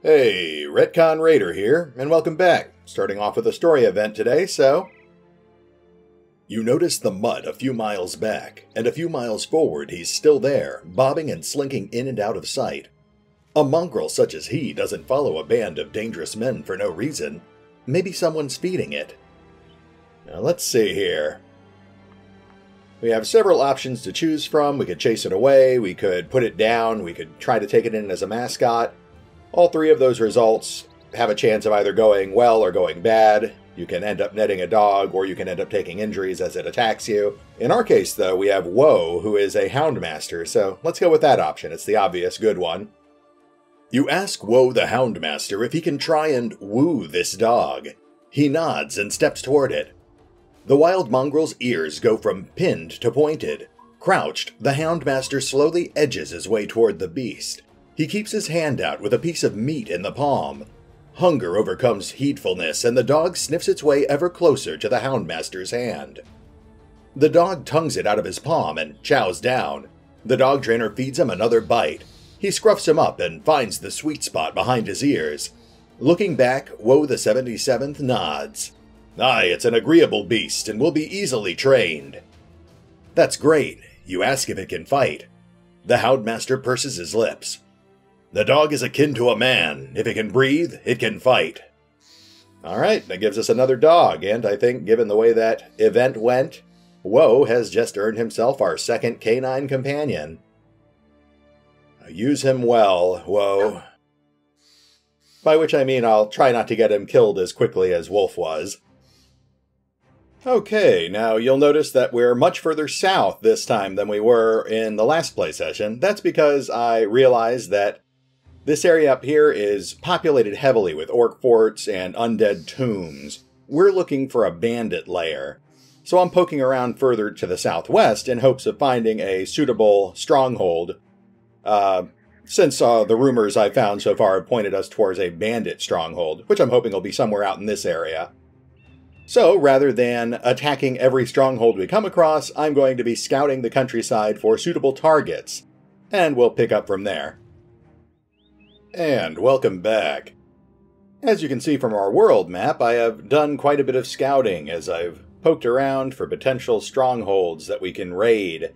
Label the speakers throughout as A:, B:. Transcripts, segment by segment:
A: Hey, Retcon Raider here, and welcome back. Starting off with a story event today, so... You notice the mud a few miles back, and a few miles forward he's still there, bobbing and slinking in and out of sight. A mongrel such as he doesn't follow a band of dangerous men for no reason. Maybe someone's feeding it. Now let's see here. We have several options to choose from. We could chase it away, we could put it down, we could try to take it in as a mascot. All three of those results have a chance of either going well or going bad. You can end up netting a dog, or you can end up taking injuries as it attacks you. In our case, though, we have Woe, who is a Houndmaster, so let's go with that option. It's the obvious good one. You ask Woe the Houndmaster if he can try and woo this dog. He nods and steps toward it. The wild mongrel's ears go from pinned to pointed. Crouched, the Houndmaster slowly edges his way toward the beast. He keeps his hand out with a piece of meat in the palm. Hunger overcomes heedfulness, and the dog sniffs its way ever closer to the Houndmaster's hand. The dog tongues it out of his palm and chows down. The dog trainer feeds him another bite. He scruffs him up and finds the sweet spot behind his ears. Looking back, Woe the 77th nods. Aye, it's an agreeable beast and will be easily trained. That's great. You ask if it can fight. The Houndmaster purses his lips. The dog is akin to a man. If it can breathe, it can fight. Alright, that gives us another dog, and I think given the way that event went, Woe has just earned himself our second canine companion. Use him well, Woe. By which I mean I'll try not to get him killed as quickly as Wolf was. Okay, now you'll notice that we're much further south this time than we were in the last play session. That's because I realized that this area up here is populated heavily with orc forts and undead tombs. We're looking for a bandit lair. So I'm poking around further to the southwest in hopes of finding a suitable stronghold. Since the rumors I've found so far have pointed us towards a bandit stronghold, which I'm hoping will be somewhere out in this area. So, rather than attacking every stronghold we come across, I'm going to be scouting the countryside for suitable targets, and we'll pick up from there. And welcome back. As you can see from our world map, I have done quite a bit of scouting as I've poked around for potential strongholds that we can raid.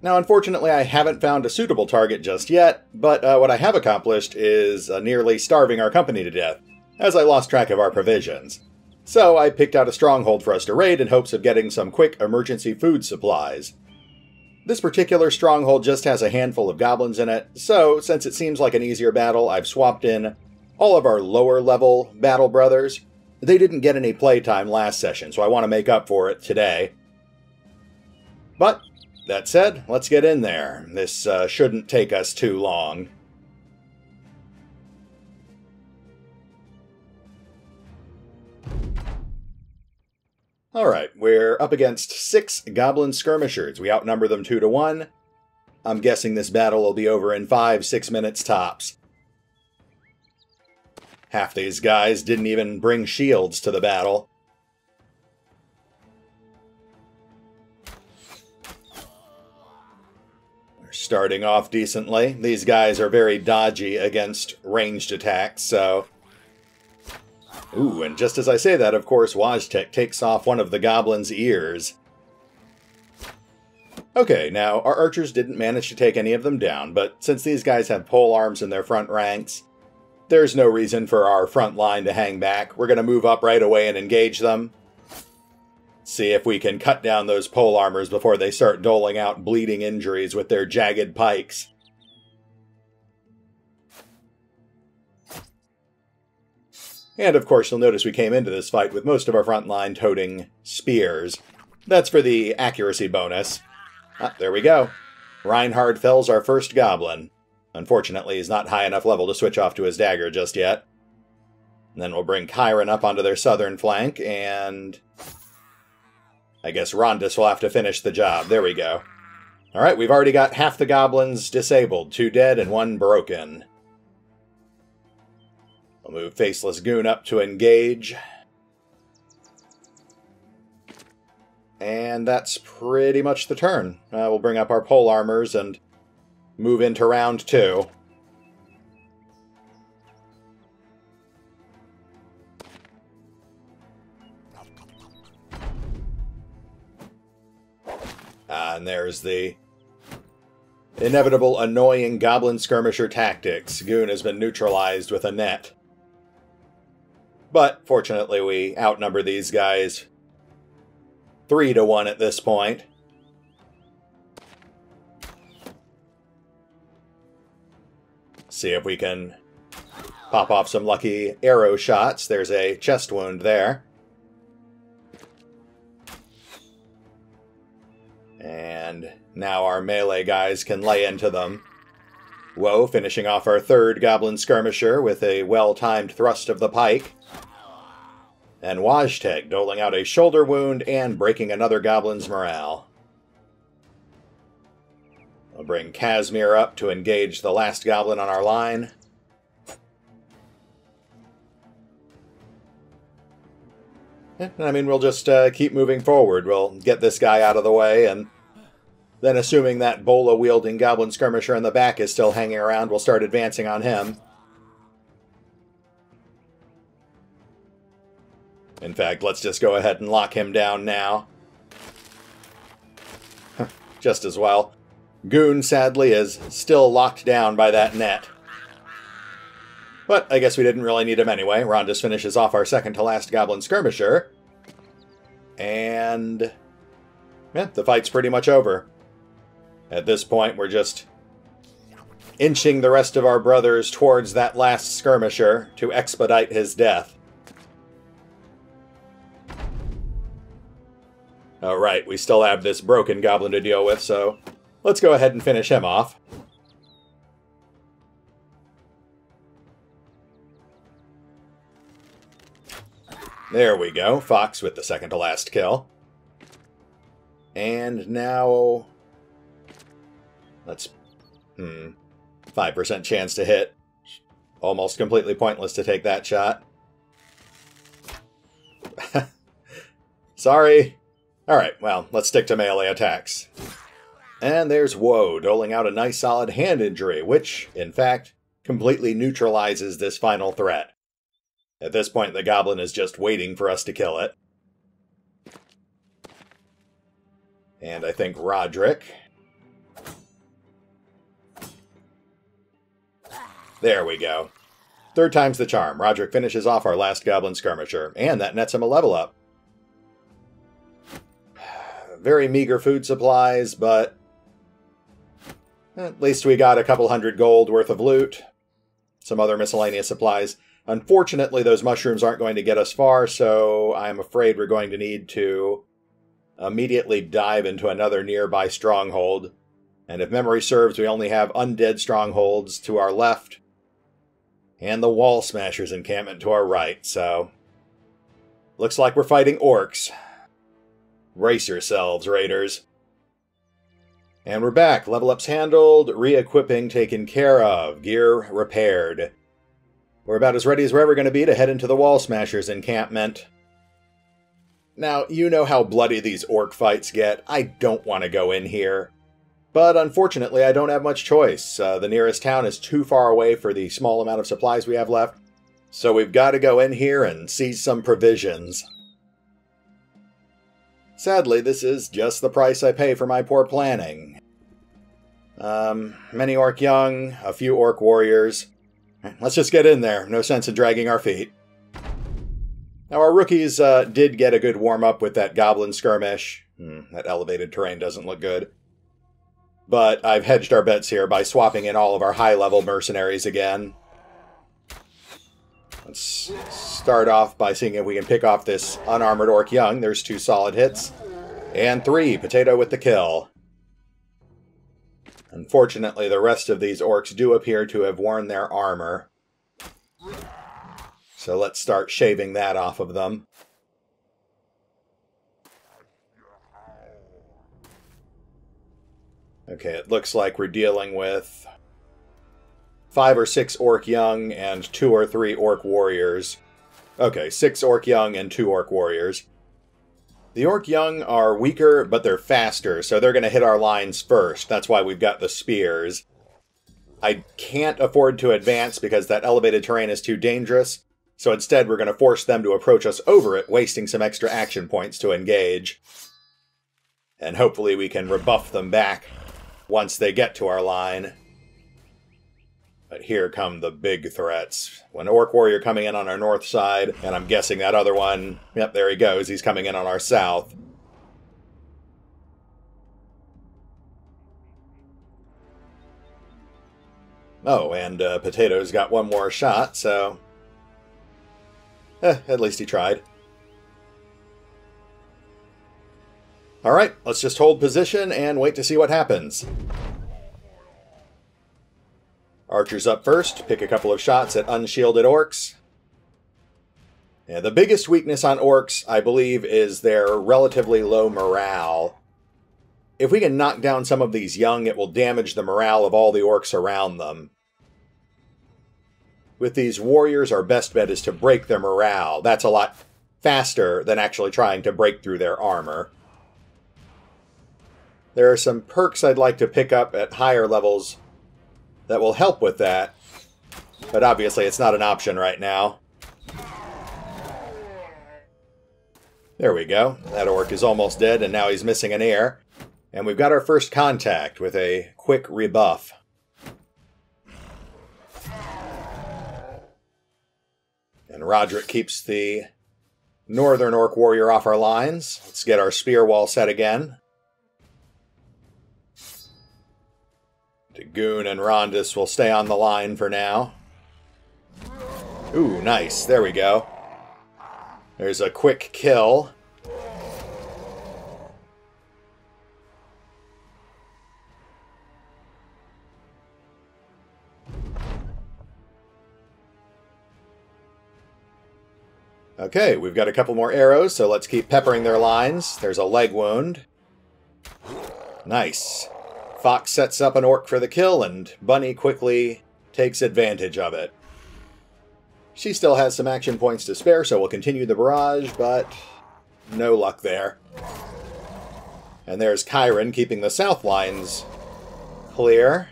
A: Now, unfortunately, I haven't found a suitable target just yet, but what I have accomplished is nearly starving our company to death, as I lost track of our provisions. So I picked out a stronghold for us to raid in hopes of getting some quick emergency food supplies. This particular stronghold just has a handful of goblins in it, so since it seems like an easier battle, I've swapped in all of our lower level battle brothers. They didn't get any playtime last session, so I want to make up for it today. But, that said, let's get in there. This shouldn't take us too long. Alright, we're up against 6 goblin skirmishers. We outnumber them 2 to 1. I'm guessing this battle will be over in 5-6 minutes tops. Half these guys didn't even bring shields to the battle. We're starting off decently. These guys are very dodgy against ranged attacks, so... Ooh, and just as I say that, of course, Woztek takes off one of the goblin's ears. Okay, now, our archers didn't manage to take any of them down, but since these guys have pole arms in their front ranks, there's no reason for our front line to hang back. We're going to move up right away and engage them. See if we can cut down those pole armors before they start doling out bleeding injuries with their jagged pikes. And of course you'll notice we came into this fight with most of our front line toting spears. That's for the accuracy bonus. Ah, there we go. Reinhard fells our first goblin. Unfortunately, he's not high enough level to switch off to his dagger just yet. And then we'll bring Chiron up onto their southern flank, and... I guess Rondus will have to finish the job. There we go. Alright, we've already got half the goblins disabled. 2 dead and 1 broken. We'll move Faceless Goon up to engage. And that's pretty much the turn. We'll bring up our pole armors and move into round 2. and there's the inevitable annoying goblin skirmisher tactics. Goon has been neutralized with a net. But, fortunately, we outnumber these guys 3-1 at this point. See if we can pop off some lucky arrow shots. There's a chest wound there. And now our melee guys can lay into them. Woe finishing off our third goblin skirmisher with a well-timed thrust of the pike. And Wajtek doling out a shoulder wound and breaking another goblin's morale. I'll bring Casimir up to engage the last goblin on our line. I mean, we'll just keep moving forward. We'll get this guy out of the way, and then assuming that bola-wielding goblin skirmisher in the back is still hanging around, we'll start advancing on him. In fact, let's just go ahead and lock him down now. Just as well. Goon, sadly, is still locked down by that net. But I guess we didn't really need him anyway. Rondus finishes off our second-to-last goblin skirmisher. And yeah, the fight's pretty much over. At this point, we're just inching the rest of our brothers towards that last skirmisher to expedite his death. Alright, we still have this broken goblin to deal with, so let's go ahead and finish him off. There we go, Fox with the second-to-last kill. And now... let's... 5% chance to hit. Almost completely pointless to take that shot. Sorry. Alright, well, let's stick to melee attacks. And there's Woe, doling out a nice solid hand injury, which, in fact, completely neutralizes this final threat. At this point, the goblin is just waiting for us to kill it. And I think Roderick. There we go. Third time's the charm. Roderick finishes off our last goblin skirmisher, and that nets him a level up. Very meager food supplies, but at least we got a couple hundred gold worth of loot. Some other miscellaneous supplies. Unfortunately, those mushrooms aren't going to get us far, so I'm afraid we're going to need to immediately dive into another nearby stronghold. And if memory serves, we only have undead strongholds to our left, and the Wall Smashers encampment to our right, so looks like we're fighting orcs. Brace yourselves, Raiders. And we're back. Level ups handled, re-equipping taken care of, gear repaired. We're about as ready as we're ever going to be to head into the Wall Smashers encampment. Now, you know how bloody these orc fights get. I don't want to go in here. But unfortunately, I don't have much choice. The nearest town is too far away for the small amount of supplies we have left. So we've got to go in here and seize some provisions. Sadly, this is just the price I pay for my poor planning. Many orc young, a few orc warriors. Let's just get in there. No sense in dragging our feet. Now, our rookies did get a good warm-up with that goblin skirmish. That elevated terrain doesn't look good. But I've hedged our bets here by swapping in all of our high-level mercenaries again. Let's start off by seeing if we can pick off this unarmored orc young. There's 2 solid hits. And 3, potato with the kill. Unfortunately, the rest of these orcs do appear to have worn their armor. So let's start shaving that off of them. Okay, it looks like we're dealing with 5 or 6 orc young and 2 or 3 orc warriors. Okay, 6 orc young and 2 orc warriors. The orc young are weaker, but they're faster, so they're going to hit our lines first. That's why we've got the spears. I can't afford to advance because that elevated terrain is too dangerous, so instead we're going to force them to approach us over it, wasting some extra action points to engage. And hopefully we can rebuff them back once they get to our line. But here come the big threats. An Orc Warrior coming in on our north side, and I'm guessing that other one, yep, there he goes, he's coming in on our south. Oh, and Potato's got one more shot, so... at least he tried. Alright, let's just hold position and wait to see what happens. Archers up first, pick a couple of shots at unshielded orcs. Yeah, the biggest weakness on orcs, I believe, is their relatively low morale. If we can knock down some of these young, it will damage the morale of all the orcs around them. With these warriors, our best bet is to break their morale. That's a lot faster than actually trying to break through their armor. There are some perks I'd like to pick up at higher levels that will help with that, but obviously it's not an option right now. There we go. That orc is almost dead, and now he's missing an ear. And we've got our first contact with a quick rebuff. And Roderick keeps the northern Orc Warrior off our lines. Let's get our spear wall set again. Goon and Rondus will stay on the line for now. Ooh, nice. There we go. There's a quick kill. Okay, we've got a couple more arrows, so let's keep peppering their lines. There's a leg wound. Nice. Fox sets up an orc for the kill, and Bunny quickly takes advantage of it. She still has some action points to spare, so we'll continue the barrage, but no luck there. And there's Chiron keeping the south lines clear.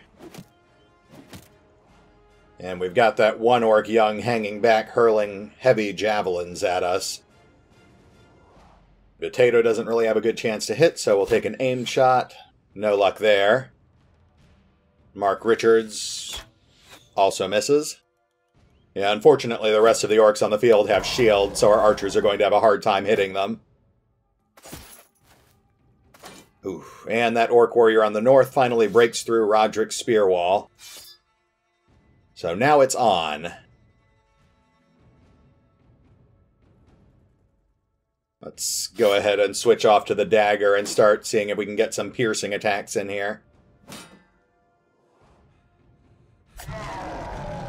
A: And we've got that one orc young hanging back, hurling heavy javelins at us. Potato doesn't really have a good chance to hit, so we'll take an aimed shot. No luck there. Mark Richards also misses. Yeah, unfortunately the rest of the orcs on the field have shields, so our archers are going to have a hard time hitting them. Ooh, and that Orc Warrior on the north finally breaks through Roderick's spear wall. So now it's on. Let's go ahead and switch off to the dagger and start seeing if we can get some piercing attacks in here.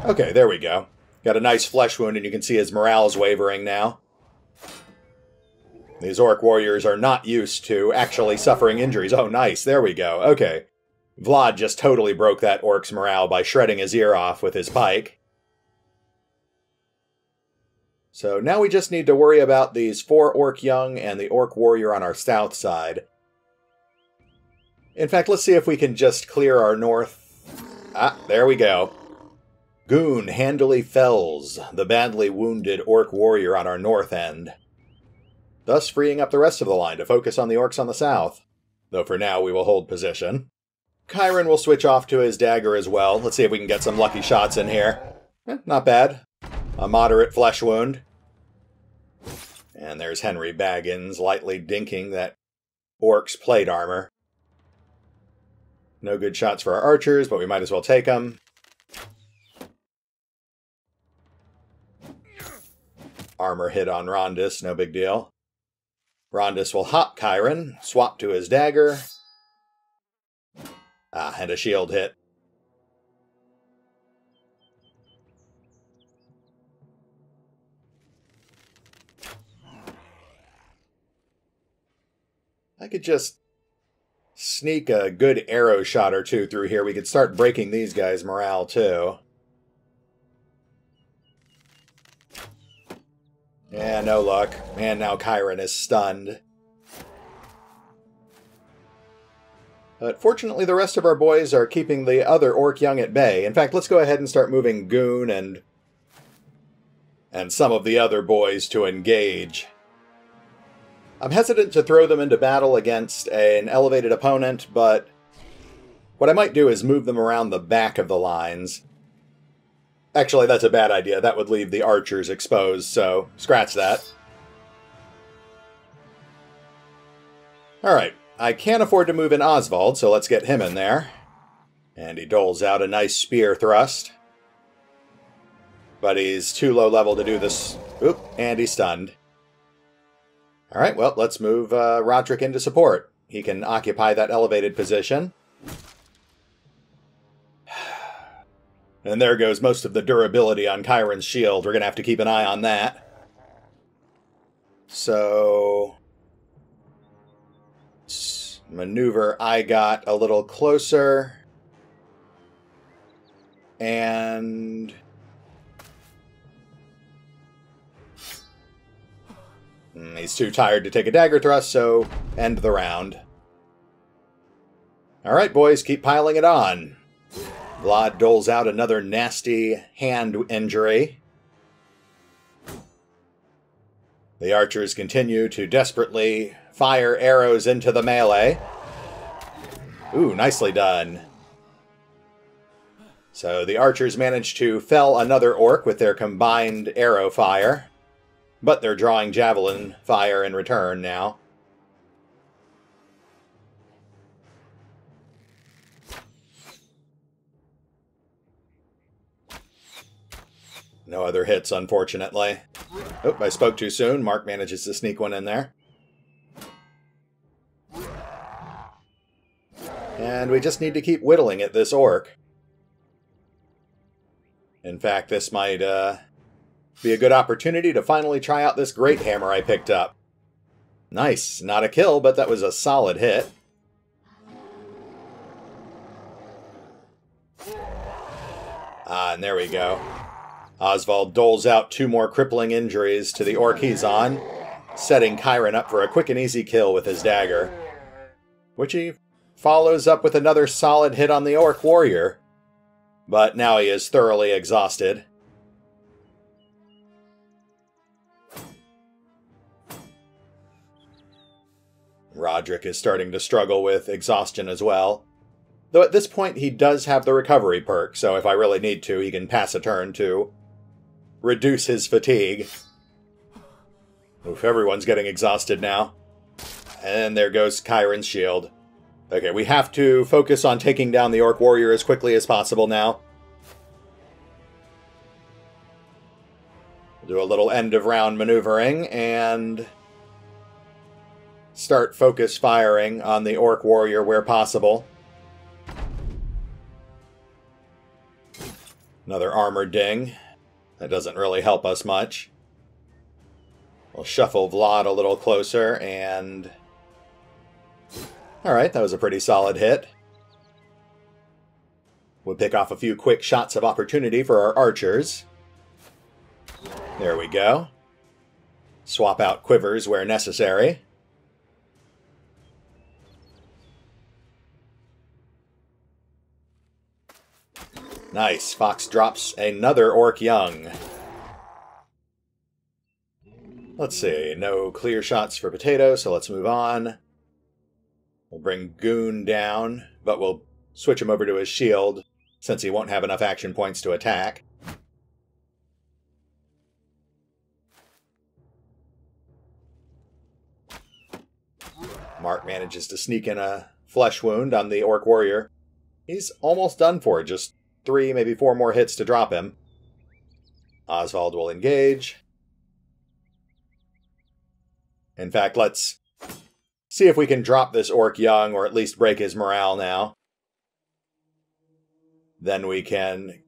A: Okay, there we go. Got a nice flesh wound, and you can see his morale's wavering now. These Orc Warriors are not used to actually suffering injuries. Oh, nice. There we go. Okay. Vlad just totally broke that Orc's morale by shredding his ear off with his pike. So now we just need to worry about these 4 Orc Young and the Orc Warrior on our south side. In fact, let's see if we can just clear our north... Ah, there we go. Goon handily fells the badly wounded Orc Warrior on our north end, thus freeing up the rest of the line to focus on the orcs on the south. Though for now we will hold position. Chiron will switch off to his dagger as well. Let's see if we can get some lucky shots in here. Not bad. A moderate flesh wound. And there's Henry Baggins lightly dinking that orc's plate armor. No good shots for our archers, but we might as well take them. Armor hit on Rondus, no big deal. Rondus will hop Chiron, swap to his dagger. Ah, and a shield hit. I could just sneak a good arrow shot or two through here. We could start breaking these guys' morale, too. Yeah, no luck. And now Chiron is stunned. But fortunately, the rest of our boys are keeping the other Orc Young at bay. In fact, let's go ahead and start moving Goon and some of the other boys to engage. I'm hesitant to throw them into battle against an elevated opponent, but what I might do is move them around the back of the lines. Actually, that's a bad idea. That would leave the archers exposed, so scratch that. Alright, I can't afford to move in Oswald, so let's get him in there. And he doles out a nice spear thrust. But he's too low level to do this. Oop, and he's stunned. Alright, well, let's move Roderick into support. He can occupy that elevated position. And there goes most of the durability on Chiron's shield. We're going to have to keep an eye on that. So maneuver I got a little closer. And he's too tired to take a dagger thrust, so end the round. Alright, boys, keep piling it on. Vlad doles out another nasty hand injury. The archers continue to desperately fire arrows into the melee. Ooh, nicely done. So the archers manage to fell another orc with their combined arrow fire. But they're drawing javelin fire in return now. No other hits, unfortunately. Oh, I spoke too soon. Mark manages to sneak one in there. And we just need to keep whittling at this orc. In fact, this might be a good opportunity to finally try out this great hammer I picked up. Nice. Not a kill, but that was a solid hit. Ah, and there we go. Oswald doles out 2 more crippling injuries to the orc he's on, setting Chiron up for a quick and easy kill with his dagger, which he follows up with another solid hit on the orc warrior. But now he is thoroughly exhausted. Roderick is starting to struggle with exhaustion as well. Though at this point he does have the recovery perk, so if I really need to, he can pass a turn to reduce his fatigue. Oof, everyone's getting exhausted now. And there goes Chiron's shield. Okay, we have to focus on taking down the orc warrior as quickly as possible now. We'll do a little end of round maneuvering and start focus firing on the orc warrior where possible. Another armor ding. That doesn't really help us much. We'll shuffle Vlad a little closer and... Alright, that was a pretty solid hit. We'll pick off a few quick shots of opportunity for our archers. There we go. Swap out quivers where necessary. Nice. Fox drops another orc young. Let's see. No clear shots for Potato, so let's move on. We'll bring Goon down, but we'll switch him over to his shield, since he won't have enough action points to attack. Mark manages to sneak in a flesh wound on the orc warrior. He's almost done for, just 3, maybe 4 more hits to drop him. Oswald will engage. In fact, let's see if we can drop this orc young, or at least break his morale now. Then we can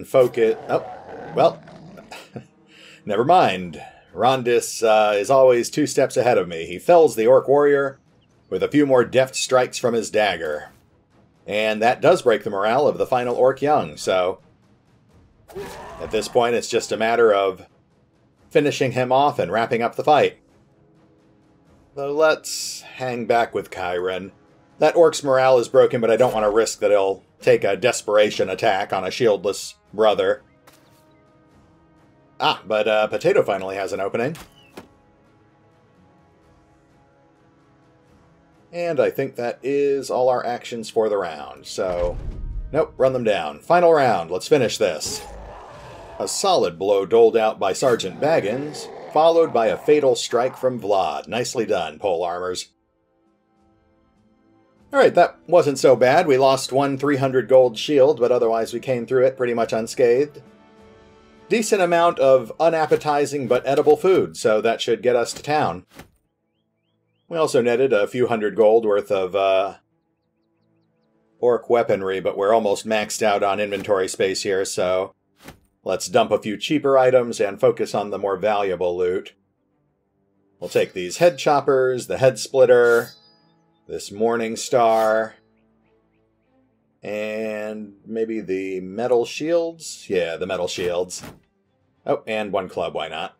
A: focus... Oh, well, never mind. Rondis is always 2 steps ahead of me. He fells the orc warrior with a few more deft strikes from his dagger. And that does break the morale of the final orc young, so at this point it's just a matter of finishing him off and wrapping up the fight. So let's hang back with Chiron. That orc's morale is broken, but I don't want to risk that he'll take a desperation attack on a shieldless brother. But Potato finally has an opening. And I think that is all our actions for the round, so... Nope, run them down. Final round, let's finish this. A solid blow doled out by Sergeant Baggins, followed by a fatal strike from Vlad. Nicely done, Pole Armors. Alright, that wasn't so bad. We lost one 300 gold shield, but otherwise we came through it pretty much unscathed. Decent amount of unappetizing but edible food, so that should get us to town. We also netted a few hundred gold worth of orc weaponry, but we're almost maxed out on inventory space here, so let's dump a few cheaper items and focus on the more valuable loot. We'll take these head choppers, the head splitter, this morning star, and maybe the metal shields? Yeah, the metal shields. Oh, and one club, why not?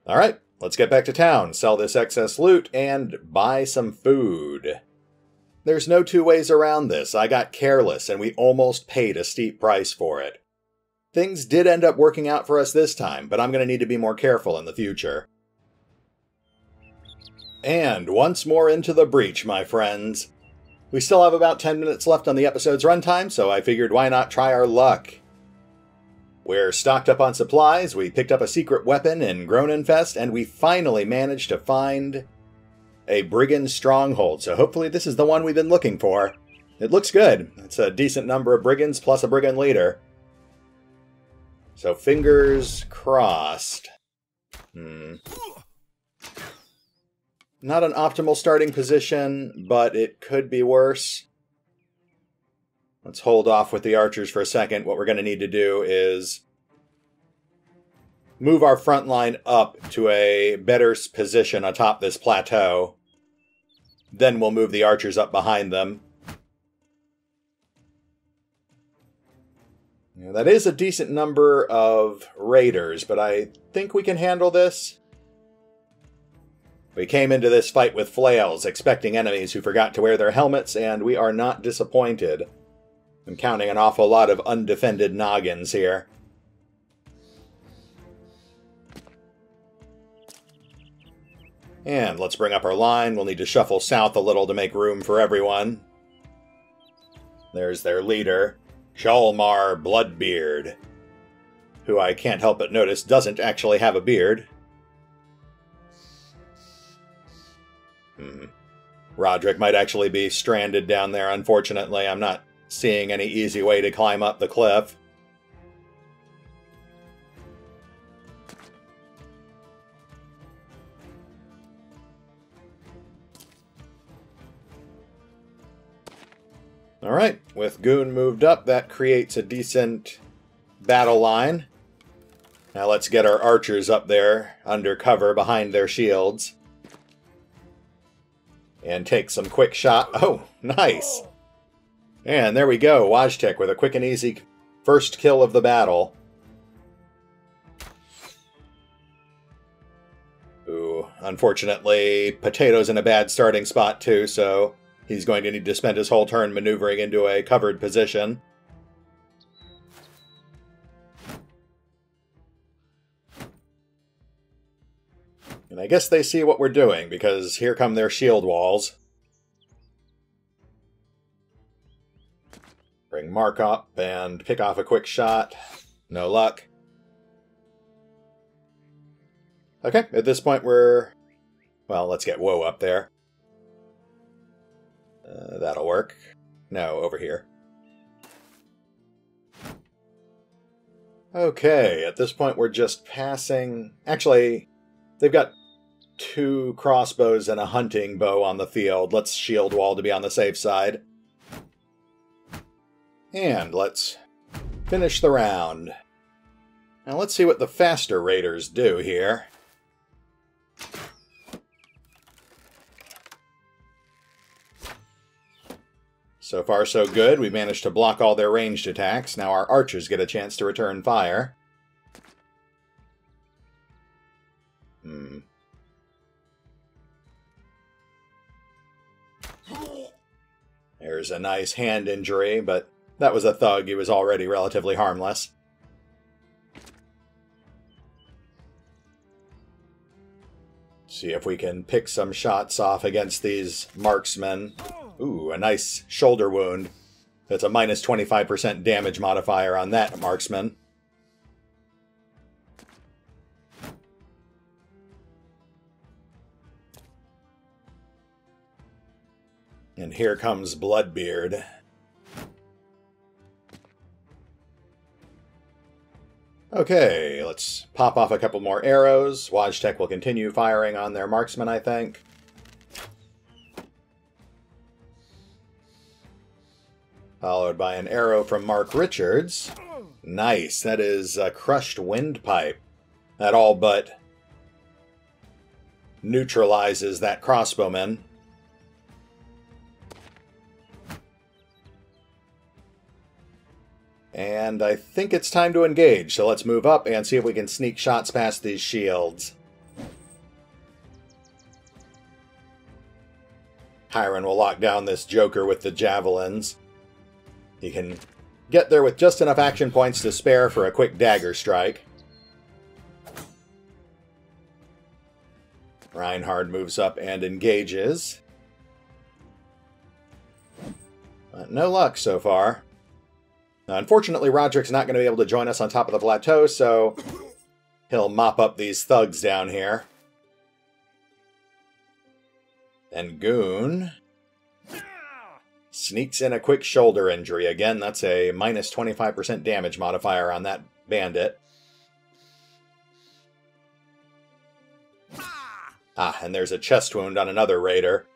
A: Alright, let's get back to town, sell this excess loot, and buy some food. There's no two ways around this. I got careless, and we almost paid a steep price for it. Things did end up working out for us this time, but I'm going to need to be more careful in the future. And once more into the breach, my friends. We still have about 10 minutes left on the episode's runtime, so I figured why not try our luck. We're stocked up on supplies, we picked up a secret weapon in Groninfest, and we finally managed to find a brigand stronghold, so hopefully this is the one we've been looking for. It looks good. It's a decent number of brigands plus a brigand leader. So fingers crossed. Not an optimal starting position, but it could be worse. Let's hold off with the archers for a second. What we're going to need to do is move our front line up to a better position atop this plateau. Then we'll move the archers up behind them. Now, that is a decent number of raiders, but I think we can handle this. We came into this fight with flails, expecting enemies who forgot to wear their helmets, and we are not disappointed. I'm counting an awful lot of undefended noggins here. And let's bring up our line. We'll need to shuffle south a little to make room for everyone. There's their leader, Shalmar Bloodbeard, who I can't help but notice doesn't actually have a beard. Roderick might actually be stranded down there, unfortunately. I'm not seeing any easy way to climb up the cliff. Alright, with Goon moved up, that creates a decent battle line. Now let's get our archers up there, under cover, behind their shields. And take some quick shot. Oh, nice! And there we go, Wojtek with a quick and easy first kill of the battle. Ooh, unfortunately, Potato's in a bad starting spot too, so he's going to need to spend his whole turn maneuvering into a covered position. And I guess they see what we're doing, because here come their shield walls. Bring Mark up and pick off a quick shot. No luck. Okay, at this point we're... Well, let's get Woe up there. That'll work. No, over here. Okay, at this point we're just passing... Actually, they've got 2 crossbows and a hunting bow on the field. Let's shield wall to be on the safe side. And let's finish the round. Now let's see what the faster raiders do here. So far so good. We've managed to block all their ranged attacks. Now our archers get a chance to return fire. There's a nice hand injury, but that was a thug. He was already relatively harmless. See if we can pick some shots off against these marksmen. Ooh, a nice shoulder wound. That's a minus 25% damage modifier on that marksman. And here comes Bloodbeard. Okay, let's pop off a couple more arrows. Wajtek will continue firing on their marksman, I think. Followed by an arrow from Mark Richards. Nice, that is a crushed windpipe. That all but neutralizes that crossbowman. And I think it's time to engage, so let's move up and see if we can sneak shots past these shields. Hiron will lock down this Joker with the javelins. He can get there with just enough action points to spare for a quick dagger strike. Reinhard moves up and engages. But no luck so far. Now, unfortunately, Roderick's not going to be able to join us on top of the plateau, so he'll mop up these thugs down here. And Goon sneaks in a quick shoulder injury. Again, that's a minus 25% damage modifier on that bandit. Ah, and there's a chest wound on another raider.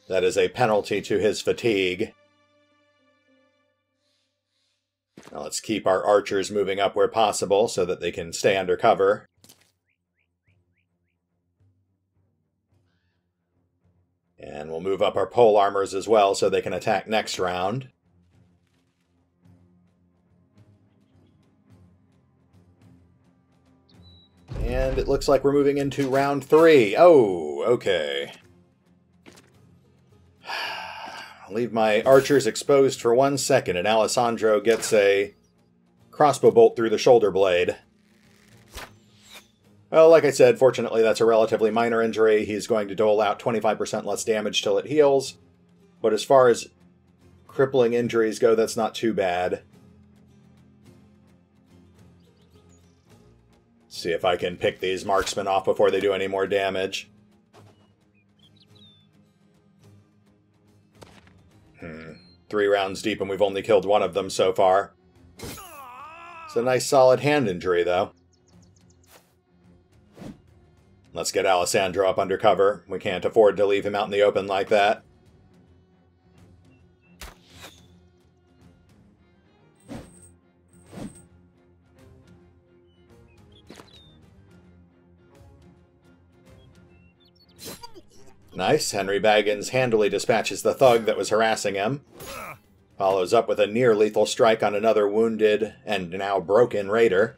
A: That is a penalty to his fatigue. Now let's keep our archers moving up where possible so that they can stay under cover. And we'll move up our pole armors as well so they can attack next round. And it looks like we're moving into round 3. Oh, okay. I'll leave my archers exposed for 1 second, and Alessandro gets a crossbow bolt through the shoulder blade. Well, like I said, fortunately that's a relatively minor injury. He's going to dole out 25% less damage till it heals. But as far as crippling injuries go, that's not too bad. See if I can pick these marksmen off before they do any more damage. 3 rounds deep and we've only killed one of them so far. It's a nice solid hand injury, though. Let's get Alessandro up under cover. We can't afford to leave him out in the open like that. Nice. Henry Baggins handily dispatches the thug that was harassing him. Follows up with a near-lethal strike on another wounded and now broken raider.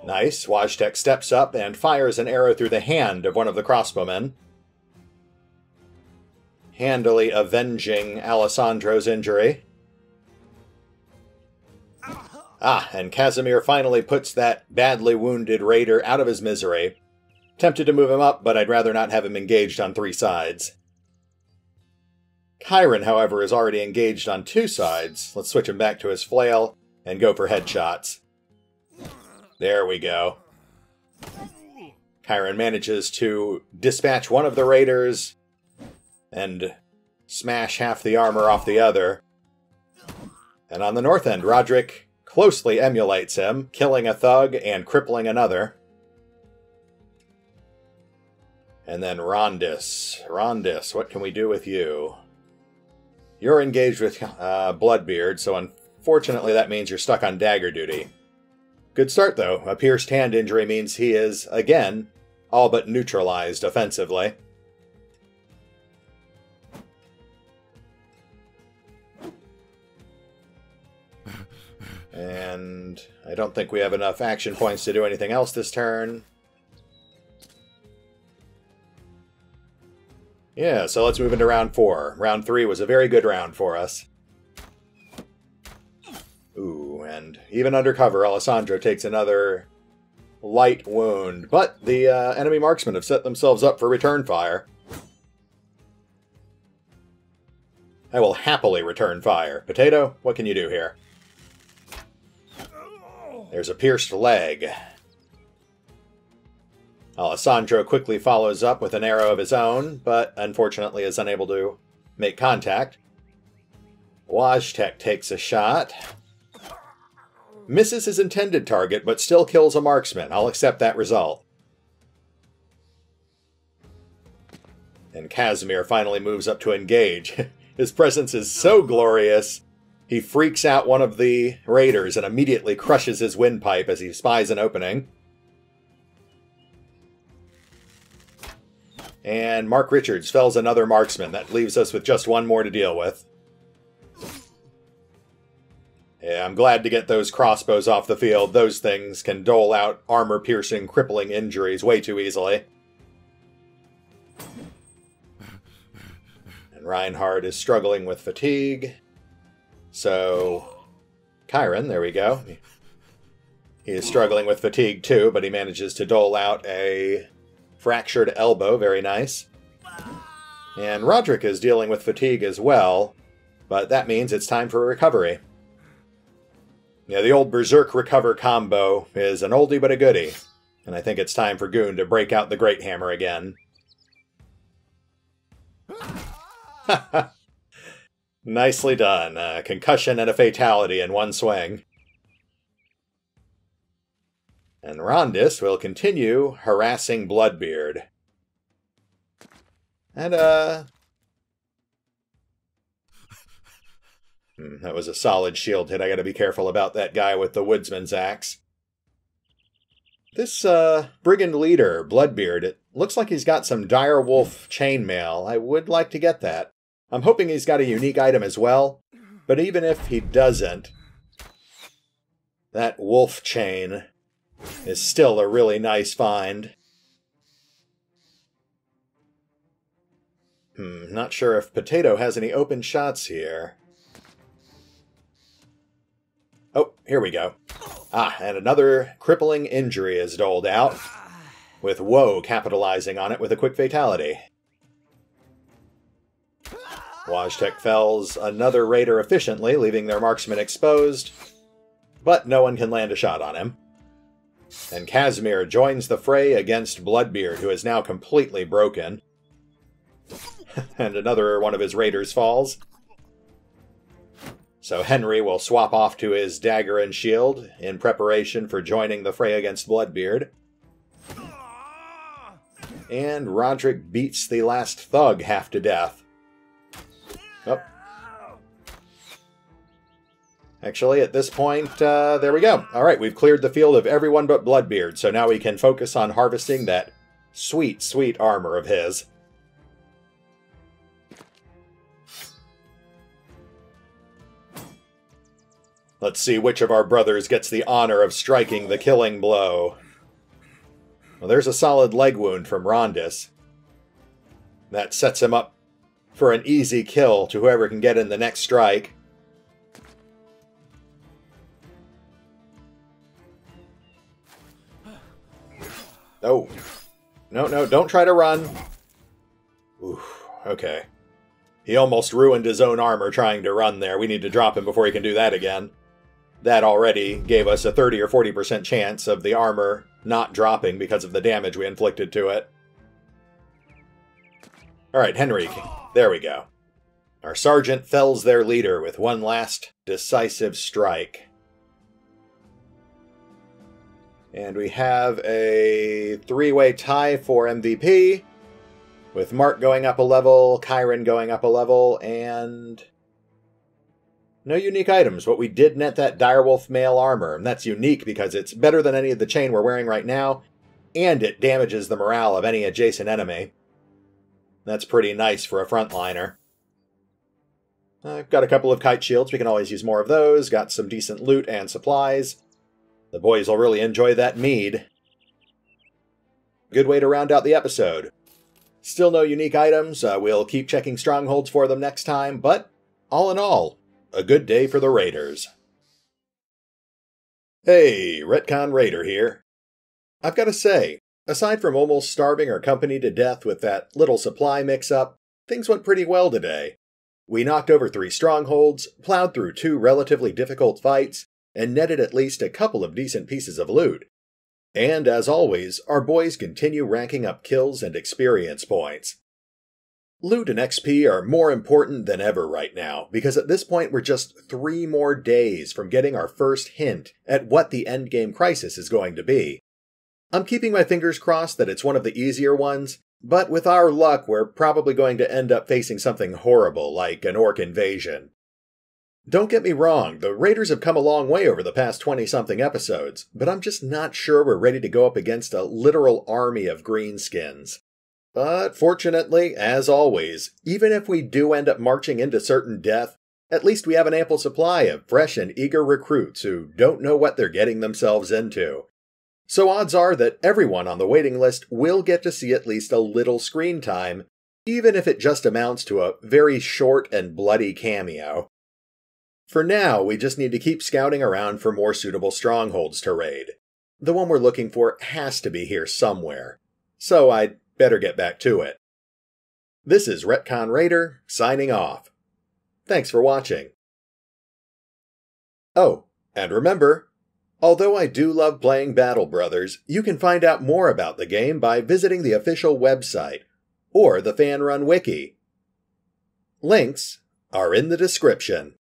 A: Nice. Wajtek steps up and fires an arrow through the hand of one of the crossbowmen, handily avenging Alessandro's injury. Ah, and Casimir finally puts that badly wounded raider out of his misery. Tempted to move him up, but I'd rather not have him engaged on 3 sides. Chiron, however, is already engaged on 2 sides. Let's switch him back to his flail and go for headshots. There we go. Chiron manages to dispatch one of the raiders and smash half the armor off the other. And on the north end, Roderick closely emulates him, killing a thug and crippling another. And then Rondis. Rondis, what can we do with you? You're engaged with Bloodbeard, so unfortunately that means you're stuck on dagger duty. Good start, though. A pierced hand injury means he is, again, all but neutralized offensively. And I don't think we have enough action points to do anything else this turn. Yeah, so let's move into round 4. Round 3 was a very good round for us. Ooh, and even under cover, Alessandro takes another light wound, but the enemy marksmen have set themselves up for return fire. I will happily return fire. Potato, what can you do here? There's a pierced leg. Alessandro quickly follows up with an arrow of his own, but unfortunately is unable to make contact. Wojtek takes a shot. Misses his intended target, but still kills a marksman. I'll accept that result. And Casimir finally moves up to engage. His presence is so glorious, he freaks out one of the raiders and immediately crushes his windpipe as he spies an opening. And Mark Richards fells another marksman. That leaves us with just one more to deal with. Yeah, I'm glad to get those crossbows off the field. Those things can dole out armor-piercing, crippling injuries way too easily. And Reinhardt is struggling with fatigue. So, Chiron, there we go. He is struggling with fatigue too, but he manages to dole out a fractured elbow. Very nice. And Roderick is dealing with fatigue as well, but that means it's time for a recovery. Yeah, the old Berserk Recover combo is an oldie but a goodie, and I think it's time for Goon to break out the Great Hammer again. Nicely done. A concussion and a fatality in one swing. And Rondis will continue harassing Bloodbeard. And, that was a solid shield hit. I gotta be careful about that guy with the woodsman's axe. This, brigand leader, Bloodbeard, it looks like he's got some direwolf chainmail. I would like to get that. I'm hoping he's got a unique item as well, but even if he doesn't, that wolf chain is still a really nice find. Not sure if Potato has any open shots here. Oh, here we go. And another crippling injury is doled out, with Woe capitalizing on it with a quick fatality. Wojtek fells another raider efficiently, leaving their marksman exposed, but no one can land a shot on him. And Casimir joins the fray against Bloodbeard, who is now completely broken. And another one of his raiders falls. So Henry will swap off to his dagger and shield in preparation for joining the fray against Bloodbeard. And Roderick beats the last thug half to death. Oh. Actually, at this point, there we go. Alright, we've cleared the field of everyone but Bloodbeard, so now we can focus on harvesting that sweet, sweet armor of his. Let's see which of our brothers gets the honor of striking the killing blow. Well, there's a solid leg wound from Rondis. That sets him up for an easy kill to whoever can get in the next strike. Oh. No, don't try to run. Oof, okay. He almost ruined his own armor trying to run there. We need to drop him before he can do that again. That already gave us a 30 or 40% chance of the armor not dropping because of the damage we inflicted to it. Alright, Henry. There we go. Our sergeant fells their leader with one last decisive strike. And we have a three-way tie for MVP, with Mark going up a level, Chiron going up a level, and no unique items, but we did net that direwolf mail armor, and that's unique because it's better than any of the chain we're wearing right now, and it damages the morale of any adjacent enemy. That's pretty nice for a frontliner. I've got a couple of kite shields, we can always use more of those, got some decent loot and supplies. The boys will really enjoy that mead. Good way to round out the episode. Still no unique items, we'll keep checking strongholds for them next time, but all in all, a good day for the Raiders. Hey, Retcon Raider here. I've got to say, aside from almost starving our company to death with that little supply mix-up, things went pretty well today. We knocked over 3 strongholds, plowed through 2 relatively difficult fights, and netted at least a couple of decent pieces of loot. And as always, our boys continue racking up kills and experience points. Loot and XP are more important than ever right now, because at this point we're just 3 more days from getting our first hint at what the endgame crisis is going to be. I'm keeping my fingers crossed that it's one of the easier ones, but with our luck we're probably going to end up facing something horrible like an orc invasion. Don't get me wrong, the Raiders have come a long way over the past 20-something episodes, but I'm just not sure we're ready to go up against a literal army of greenskins. But fortunately, as always, even if we do end up marching into certain death, at least we have an ample supply of fresh and eager recruits who don't know what they're getting themselves into. So odds are that everyone on the waiting list will get to see at least a little screen time, even if it just amounts to a very short and bloody cameo. For now, we just need to keep scouting around for more suitable strongholds to raid. The one we're looking for has to be here somewhere, so I'd better get back to it. This is RetconRaider, signing off. Thanks for watching. Oh, and remember, although I do love playing Battle Brothers, you can find out more about the game by visiting the official website, or the fan-run wiki. Links are in the description.